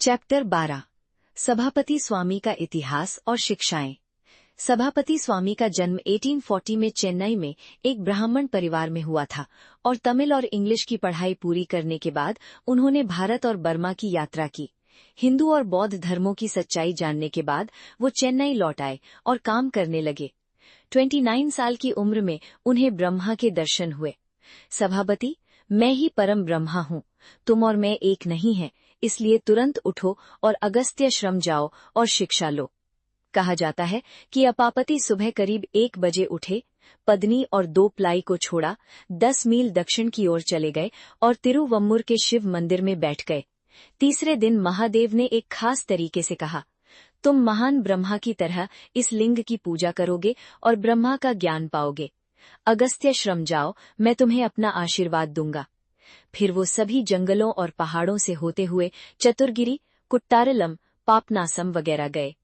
Chapter 12 सभापति स्वामी का इतिहास और शिक्षाएं। सभापति स्वामी का जन्म 1840 में चेन्नई में एक ब्राह्मण परिवार में हुआ था और तमिल और इंग्लिश की पढ़ाई पूरी करने के बाद उन्होंने भारत और बर्मा की यात्रा की। हिंदू और बौद्ध धर्मों की सच्चाई जानने के बाद वो चेन्नई लौट आए और काम करने लगे। 29 साल की उम्र में उन्हें ब्रह्मा के दर्शन हुए। सभापति, मैं ही परम ब्रह्मा हूँ, तुम और मैं एक नहीं है, इसलिए तुरंत उठो और अगस्त्याश्रम जाओ और शिक्षा लो। कहा जाता है कि अपापति सुबह करीब 1 बजे उठे, पद्नी और 2 प्लाई को छोड़ा, 10 मील दक्षिण की ओर चले गए और तिरुवम्मुर के शिव मंदिर में बैठ गए। तीसरे दिन महादेव ने एक खास तरीके से कहा, तुम महान ब्रह्मा की तरह इस लिंग की पूजा करोगे और ब्रह्मा का ज्ञान पाओगे। अगस्त्याश्रम जाओ, मैं तुम्हें अपना आशीर्वाद दूंगा। फिर वो सभी जंगलों और पहाड़ों से होते हुए चतुरगिरी, कुट्टारलम, पापनासम वगैरह गए।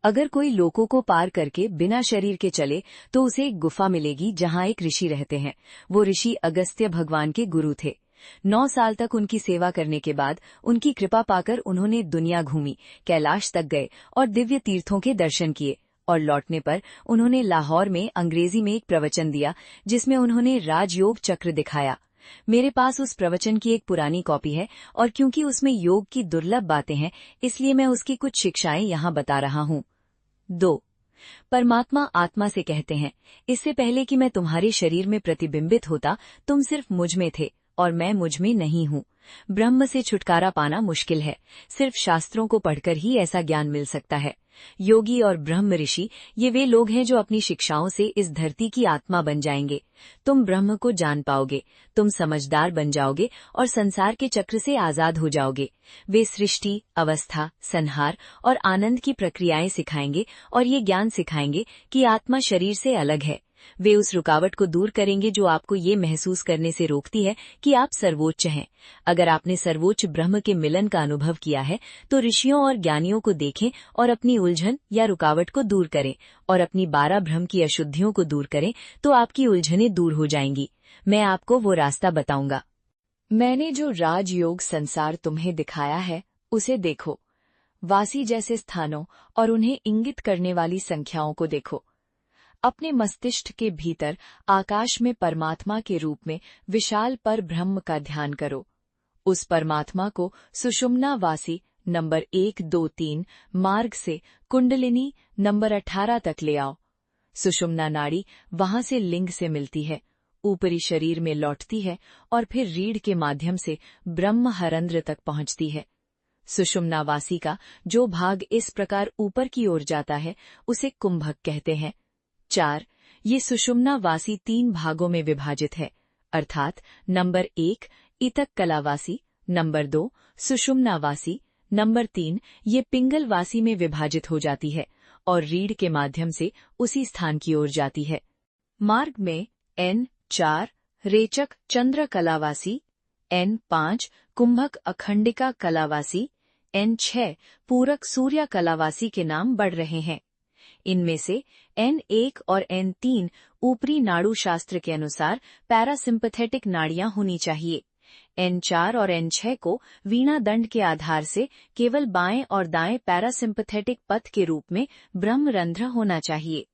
अगर कोई लोकों को पार करके बिना शरीर के चले तो उसे एक गुफा मिलेगी जहां एक ऋषि रहते हैं। वो ऋषि अगस्त्य भगवान के गुरु थे। 9 साल तक उनकी सेवा करने के बाद उनकी कृपा पाकर उन्होंने दुनिया घूमी, कैलाश तक गए और दिव्य तीर्थों के दर्शन किए और लौटने पर उन्होंने लाहौर में अंग्रेजी में एक प्रवचन दिया जिसमें उन्होंने राजयोग चक्र दिखाया। मेरे पास उस प्रवचन की एक पुरानी कॉपी है और क्योंकि उसमें योग की दुर्लभ बातें हैं, इसलिए मैं उसकी कुछ शिक्षाएं यहाँ बता रहा हूँ। 2. परमात्मा आत्मा से कहते हैं, इससे पहले कि मैं तुम्हारे शरीर में प्रतिबिंबित होता, तुम सिर्फ मुझ में थे और मैं मुझ में नहीं हूँ। ब्रह्म से छुटकारा पाना मुश्किल है, सिर्फ शास्त्रों को पढ़कर ही ऐसा ज्ञान मिल सकता है। योगी और ब्रह्म ऋषि ये वे लोग हैं जो अपनी शिक्षाओं से इस धरती की आत्मा बन जाएंगे। तुम ब्रह्म को जान पाओगे, तुम समझदार बन जाओगे और संसार के चक्र से आजाद हो जाओगे। वे सृष्टि, अवस्था, संहार और आनंद की प्रक्रियाएं सिखाएंगे और ये ज्ञान सिखाएंगे कि आत्मा शरीर से अलग है। वे उस रुकावट को दूर करेंगे जो आपको ये महसूस करने से रोकती है कि आप सर्वोच्च हैं। अगर आपने सर्वोच्च ब्रह्म के मिलन का अनुभव किया है तो ऋषियों और ज्ञानियों को देखें और अपनी उलझन या रुकावट को दूर करें और अपनी 12 ब्रह्म की अशुद्धियों को दूर करें तो आपकी उलझनें दूर हो जाएंगी। मैं आपको वो रास्ता बताऊंगा। मैंने जो राजयोग संसार तुम्हें दिखाया है उसे देखो। वासी जैसे स्थानों और उन्हें इंगित करने वाली संख्याओं को देखो। अपने मस्तिष्क के भीतर आकाश में परमात्मा के रूप में विशाल पर ब्रह्म का ध्यान करो। उस परमात्मा को सुषुम्ना वासी नंबर 1, 2, 3 मार्ग से कुंडलिनी नंबर 18 तक ले आओ। सुषुम्ना नाड़ी वहां से लिंग से मिलती है, ऊपरी शरीर में लौटती है और फिर रीढ़ के माध्यम से ब्रह्म हरंध्र तक पहुंचती है। सुषुम्ना वासी का जो भाग इस प्रकार ऊपर की ओर जाता है उसे कुंभक कहते हैं। 4. ये सुषुम्ना वासी 3 भागों में विभाजित है, अर्थात नंबर 1 इतक कलावासी, नंबर 2 सुषुम्ना वासी, नंबर 3 ये पिंगल वासी में विभाजित हो जाती है और रीढ़ के माध्यम से उसी स्थान की ओर जाती है। मार्ग में N4 रेचक चंद्र कलावासी, N5 कुंभक अखंडिका कलावासी, N6 पूरक सूर्य कलावासी के नाम बढ़ रहे हैं। इनमें से N1 और N3 ऊपरी नाड़ू शास्त्र के अनुसार पैरासिम्पथेटिक नाड़ियां होनी चाहिए। N4 और N6 को वीणा दंड के आधार से केवल बाएं और दाएं पैरासिम्पथेटिक पथ के रूप में ब्रह्मरंध्र होना चाहिए।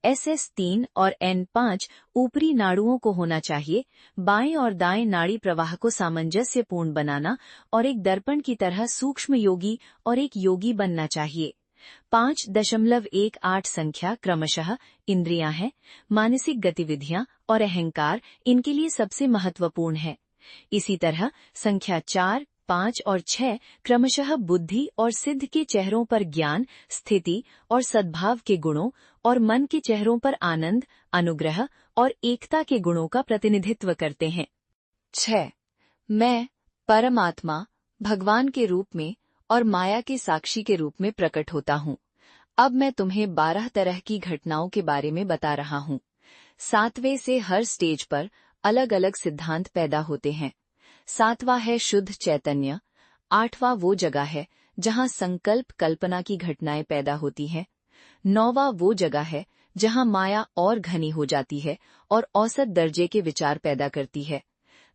SS3 और N5 ऊपरी नाड़ुओं को होना चाहिए, बाएं और दाएं नाड़ी प्रवाह को सामंजस्यपूर्ण बनाना और एक दर्पण की तरह सूक्ष्म योगी और एक योगी बनना चाहिए। 5.18 संख्या क्रमशः इंद्रियां हैं, मानसिक गतिविधियां और अहंकार इनके लिए सबसे महत्वपूर्ण है। इसी तरह संख्या 4, 5 और 6 क्रमशः बुद्धि और सिद्ध के चेहरों पर ज्ञान, स्थिति और सद्भाव के गुणों और मन के चेहरों पर आनंद, अनुग्रह और एकता के गुणों का प्रतिनिधित्व करते हैं। 6. मैं परमात्मा भगवान के रूप में और माया के साक्षी के रूप में प्रकट होता हूँ। अब मैं तुम्हें 12 तरह की घटनाओं के बारे में बता रहा हूँ। 7वें से हर स्टेज पर अलग अलग सिद्धांत पैदा होते हैं। 7वां है शुद्ध चैतन्य। 8वां वो जगह है जहाँ संकल्प कल्पना की घटनाएं पैदा होती हैं। 9वां वो जगह है जहाँ माया और घनी हो जाती है और औसत दर्जे के विचार पैदा करती है।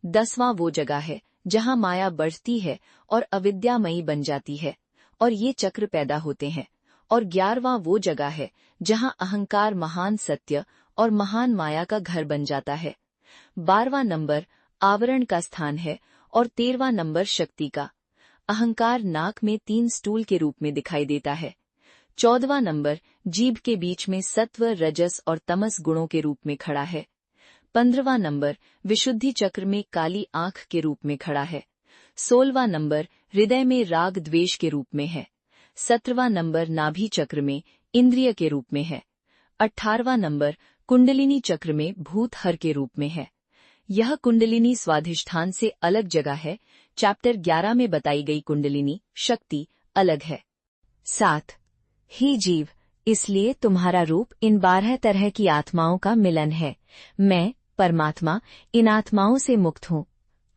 10वां वो जगह है जहाँ माया बढ़ती है और अविद्यामयी बन जाती है और ये चक्र पैदा होते हैं। और 11वां वो जगह है जहाँ अहंकार महान सत्य और महान माया का घर बन जाता है। 12वां नंबर आवरण का स्थान है और 13वां नंबर शक्ति का। अहंकार नाक में 3 स्टूल के रूप में दिखाई देता है। 14वां नंबर जीभ के बीच में सत्व, रजस और तमस गुणों के रूप में खड़ा है। 15वां नंबर विशुद्धि चक्र में काली आंख के रूप में खड़ा है। 16वां नंबर हृदय में राग द्वेष के रूप में है। 17वां नंबर नाभि चक्र में इंद्रिय के रूप में है। 18वां नंबर कुंडलिनी चक्र में भूत हर के रूप में है। यह कुंडलिनी स्वाधिष्ठान से अलग जगह है। चैप्टर 11 में बताई गई कुंडलिनी शक्ति अलग है। 7. हे जीव, इसलिए तुम्हारा रूप इन 12 तरह की आत्माओं का मिलन है। मैं परमात्मा इन आत्माओं से मुक्त हूँ।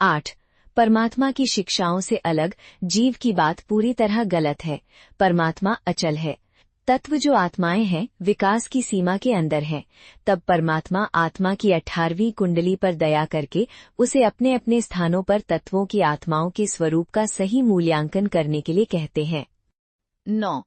8. परमात्मा की शिक्षाओं से अलग जीव की बात पूरी तरह गलत है। परमात्मा अचल है। तत्व जो आत्माएं हैं विकास की सीमा के अंदर हैं। तब परमात्मा आत्मा की 18वीं कुंडली पर दया करके उसे अपने अपने स्थानों पर तत्वों की आत्माओं के स्वरूप का सही मूल्यांकन करने के लिए कहते हैं। 9.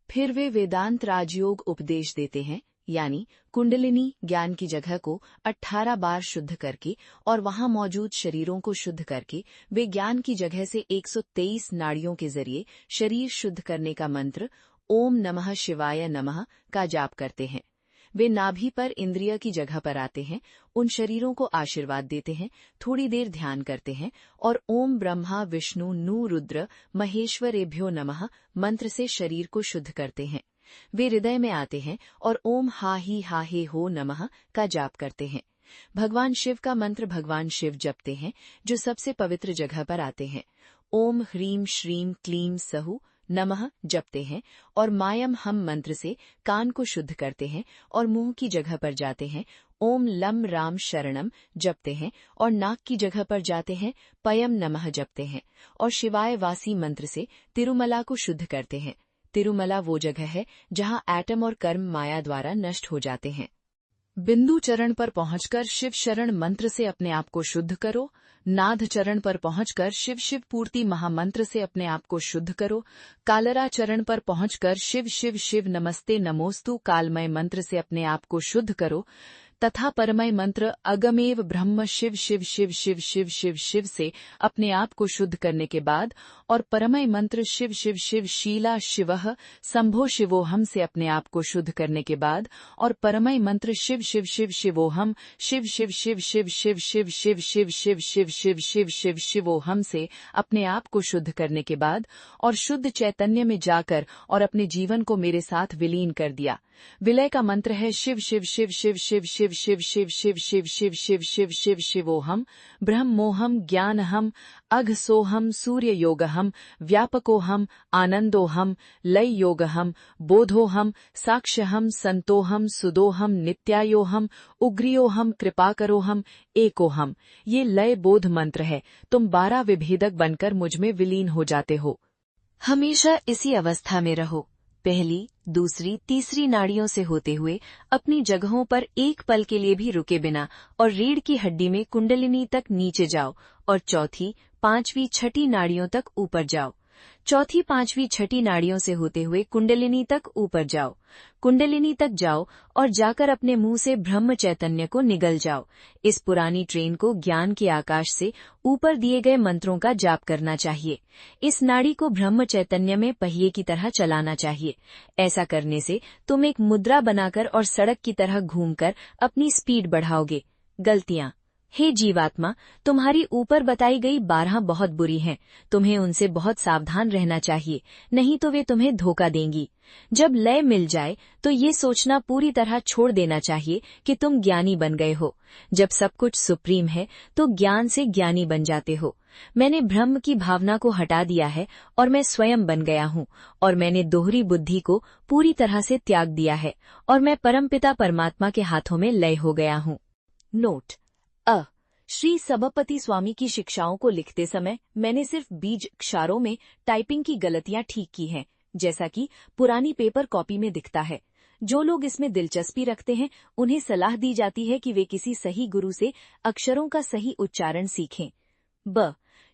फिर वे वेदांत राजयोग उपदेश देते हैं, यानी कुंडलिनी ज्ञान की जगह को 18 बार शुद्ध करके और वहां मौजूद शरीरों को शुद्ध करके वे ज्ञान की जगह से 123 नाड़ियों के जरिए शरीर शुद्ध करने का मंत्र ओम नमः शिवाय नमः का जाप करते हैं। वे नाभि पर इंद्रिय की जगह पर आते हैं, उन शरीरों को आशीर्वाद देते हैं, थोड़ी देर ध्यान करते हैं और ओम ब्रह्मा विष्णु नु रुद्र महेश्वरेभ्यो नमः मंत्र से शरीर को शुद्ध करते हैं। वे हृदय में आते हैं और ओम हा हे हो नमः का जाप करते हैं। भगवान शिव का मंत्र भगवान शिव जपते हैं, जो सबसे पवित्र जगह पर आते हैं। ओम ह्रीम श्रीम क्लीम सहु नमः जपते हैं और मायम हम मंत्र से कान को शुद्ध करते हैं और मुंह की जगह पर जाते हैं। ओम लम राम शरणम जपते हैं और नाक की जगह पर जाते हैं। पयम नमः जपते हैं और शिवाय वासी मंत्र से तिरुमला को शुद्ध करते हैं। तिरुमला वो जगह है जहां एटम और कर्म माया द्वारा नष्ट हो जाते हैं। बिंदु चरण पर पहुंचकर शिव शरण मंत्र से अपने आप को शुद्ध करो। नाद चरण पर पहुंचकर शिव शिव पूर्ति महामंत्र से अपने आप को शुद्ध करो। कालरा चरण पर पहुंचकर शिव शिव शिव नमस्ते नमोस्तु कालमय मंत्र से अपने आप को शुद्ध करो तथा परमय मंत्र अगमेव ब्रह्म शिव शिव शिव शिव शिव शिव शिव से अपने आप को शुद्ध करने के बाद और परमय मंत्र शिव शिव शिव शीला शिवः संभो शिवोहम से अपने आप को शुद्ध करने के बाद और परमय मंत्र शिव शिव शिव शिवोहम शिव शिव शिव शिव शिव शिव शिव शिव शिव शिव शिव शिव शिव शिवोहम से अपने आप को शुद्ध करने के बाद और शुद्ध चैतन्य में जाकर और अपने जीवन को मेरे साथ विलीन कर दिया। विलय का मंत्र है शिव शिव शिव शिव शिव शिव शिव शिव शिव शिव शिव शिव शिव शिव शिवोहम ब्रह्मोहम ज्ञानहम अघसोहम सूर्य योगहम व्यापकोहम आनंदोहम लय योगहम बोधोहम साक्ष्यहम संतोहम सुदोहम नित्यायोहम उग्रियोहम कृपाकरोहम एकोहम। ये लय बोध मंत्र है। तुम 12 विभेदक बनकर मुझमें विलीन हो जाते हो। हमेशा इसी अवस्था में रहो। पहली, दूसरी, तीसरी नाड़ियों से होते हुए अपनी जगहों पर एक पल के लिए भी रुके बिना और रीढ़ की हड्डी में कुंडलिनी तक नीचे जाओ और चौथी, पांचवी, छठी नाड़ियों तक ऊपर जाओ। चौथी, पांचवी, छठी नाड़ियों से होते हुए कुंडलिनी तक ऊपर जाओ। कुंडलिनी तक जाओ और जाकर अपने मुंह से ब्रह्म चैतन्य को निगल जाओ। इस पुरानी ट्रेन को ज्ञान के आकाश से ऊपर दिए गए मंत्रों का जाप करना चाहिए। इस नाड़ी को ब्रह्म चैतन्य में पहिए की तरह चलाना चाहिए। ऐसा करने से तुम एक मुद्रा बनाकर और सड़क की तरह घूमकर अपनी स्पीड बढ़ाओगे। गलतियां। हे जीवात्मा, तुम्हारी ऊपर बताई गई 12 बहुत बुरी हैं। तुम्हें उनसे बहुत सावधान रहना चाहिए, नहीं तो वे तुम्हें धोखा देंगी। जब लय मिल जाए तो ये सोचना पूरी तरह छोड़ देना चाहिए कि तुम ज्ञानी बन गए हो। जब सब कुछ सुप्रीम है तो ज्ञान से ज्ञानी बन जाते हो। मैंने ब्रह्म की भावना को हटा दिया है और मैं स्वयं बन गया हूँ और मैंने दोहरी बुद्धि को पूरी तरह से त्याग दिया है और मैं परमपिता परमात्मा के हाथों में लय हो गया हूँ। नोट: श्री सभापति स्वामी की शिक्षाओं को लिखते समय मैंने सिर्फ बीज अक्षरों में टाइपिंग की गलतियां ठीक की हैं, जैसा कि पुरानी पेपर कॉपी में दिखता है। जो लोग इसमें दिलचस्पी रखते हैं उन्हें सलाह दी जाती है कि वे किसी सही गुरु से अक्षरों का सही उच्चारण सीखें।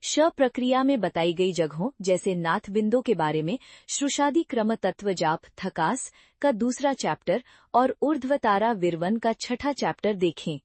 श प्रक्रिया में बताई गई जगहों जैसे नाथ बिंदु के बारे में श्रुषादि क्रम तत्व जाप थकास का दूसरा चैप्टर और ऊर्ध्वतारा विरवन का छठा चैप्टर देखें।